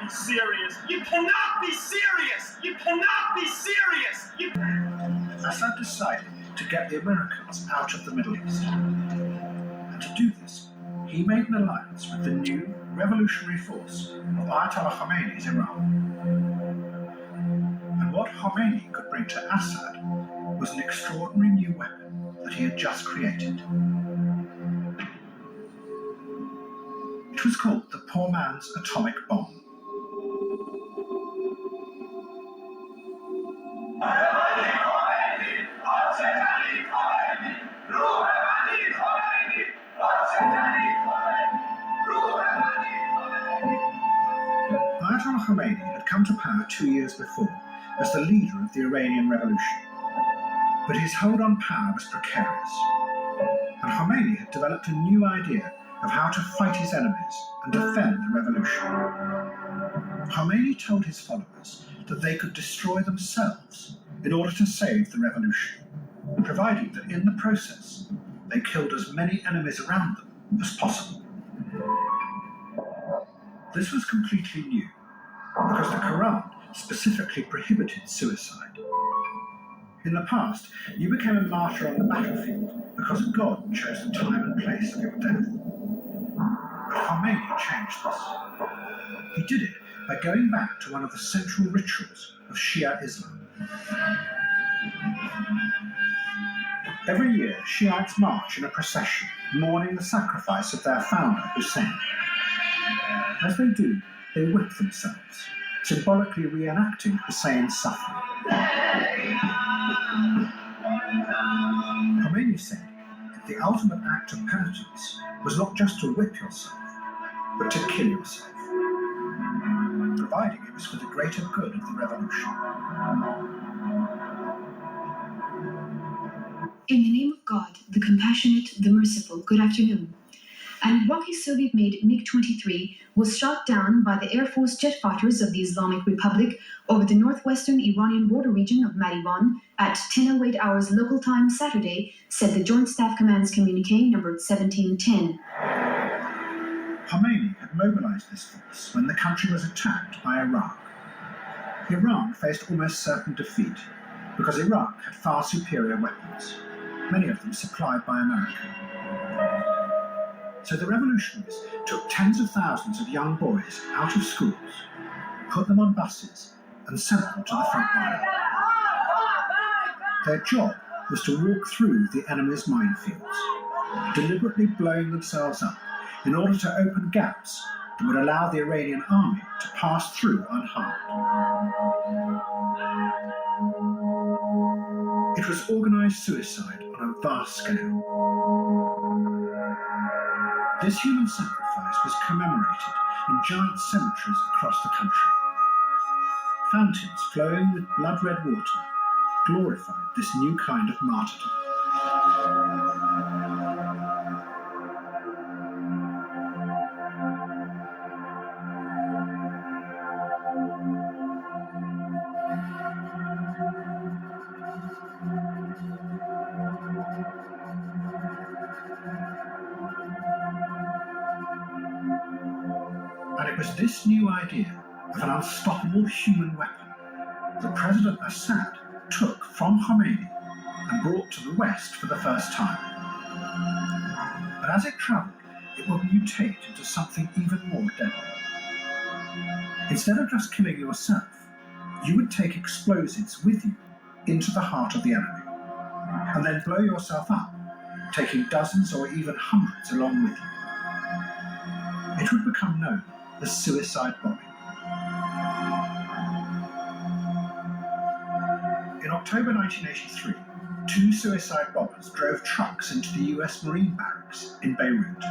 be serious. You cannot be serious. You cannot be serious. Assad decided to get the Americans out of the Middle East. And to do this, he made an alliance with the new revolutionary force of Ayatollah Khomeini's Iran. And what Khomeini could bring to Assad was an extraordinary new weapon that he had just created. It was called the poor man's atomic bomb. Ayatollah Khamenei had come to power 2 years before as the leader of the Iranian Revolution. But his hold on power was precarious. And Khomeini had developed a new idea of how to fight his enemies and defend the revolution. Khomeini told his followers that they could destroy themselves in order to save the revolution, providing that in the process they killed as many enemies around them as possible. This was completely new, because the Quran specifically prohibited suicide. In the past, you became a martyr on the battlefield because God chose the time and place of your death. But Khomeini changed this. He did it by going back to one of the central rituals of Shia Islam. Every year, Shiites march in a procession, mourning the sacrifice of their founder, Hosseini. As they do, they whip themselves, symbolically reenacting Hussein's suffering. Khomeini said that the ultimate act of penitence was not just to whip yourself, but to kill yourself, providing it was for the greater good of the revolution. In the name of God, the compassionate, the merciful, good afternoon. An Iraqi Soviet-made MiG-23 was shot down by the Air Force jet fighters of the Islamic Republic over the northwestern Iranian border region of Marivan at 10:08 hours local time Saturday, said the Joint Staff Command's communique numbered 1710. Khomeini had mobilized this force when the country was attacked by Iraq. Iran faced almost certain defeat because Iraq had far superior weapons, many of them supplied by America. So the revolutionaries took tens of thousands of young boys out of schools, put them on buses, and sent them to the front line. Their job was to walk through the enemy's minefields, deliberately blowing themselves up in order to open gaps that would allow the Iranian army to pass through unharmed. It was organized suicide on a vast scale. This human sacrifice was commemorated in giant cemeteries across the country. Fountains flowing with blood-red water glorified this new kind of martyrdom. And it was this new idea of an unstoppable human weapon that President Assad took from Khomeini and brought to the West for the first time. But as it travelled, it would mutate into something even more deadly. Instead of just killing yourself, you would take explosives with you into the heart of the enemy, and then blow yourself up, taking dozens or even hundreds along with you. It would become known as suicide bombing. In October 1983, 2 suicide bombers drove trucks into the US Marine barracks in Beirut.